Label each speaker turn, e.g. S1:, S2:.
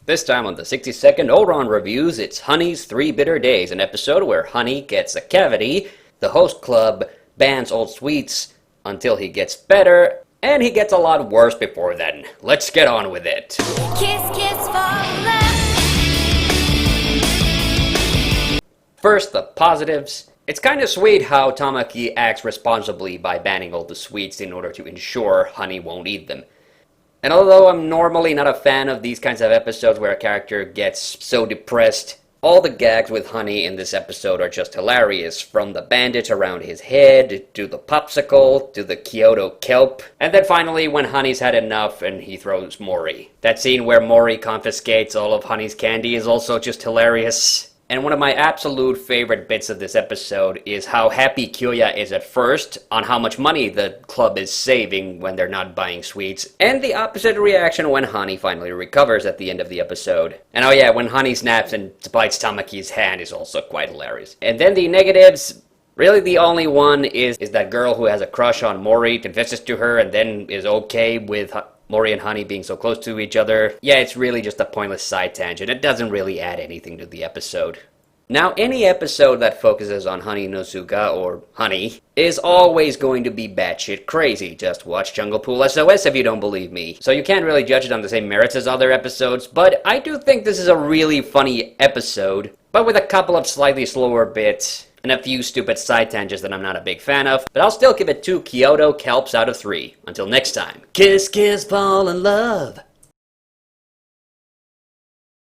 S1: This time on the 60-second Ouran reviews, it's Honey's 3 Bitter Days, an episode where Honey gets a cavity, the host club bans old sweets until he gets better, and he gets a lot worse before then. Let's get on with it.
S2: Kiss, kiss, fall in love.
S1: First, the positives. It's kind of sweet how Tamaki acts responsibly by banning all the sweets in order to ensure Honey won't eat them. And although I'm normally not a fan of these kinds of episodes where a character gets so depressed, all the gags with Honey in this episode are just hilarious, from the bandage around his head, to the popsicle, to the Kyoto kelp, and then finally when Honey's had enough and he throws Mori. That scene where Mori confiscates all of Honey's candy is also just hilarious. And one of my absolute favorite bits of this episode is how happy Kyoya is at first on how much money the club is saving when they're not buying sweets, and the opposite reaction when Honey finally recovers at the end of the episode. And oh yeah, when Honey snaps and bites Tamaki's hand is also quite hilarious. And then the negatives, really the only one is that girl who has a crush on Mori, confesses to her, and then is okay with Mori and Honey being so close to each other. Yeah, it's really just a pointless side tangent. It doesn't really add anything to the episode. Now, any episode that focuses on Haninozuka, or Honey, is always going to be batshit crazy. Just watch Jungle Pool SOS if you don't believe me. So you can't really judge it on the same merits as other episodes, but I do think this is a really funny episode, but with a couple of slightly slower bits, and a few stupid side tangents that I'm not a big fan of, but I'll still give it 2 Kyoto kelps out of 3. Until next time, kiss, kiss, fall in love.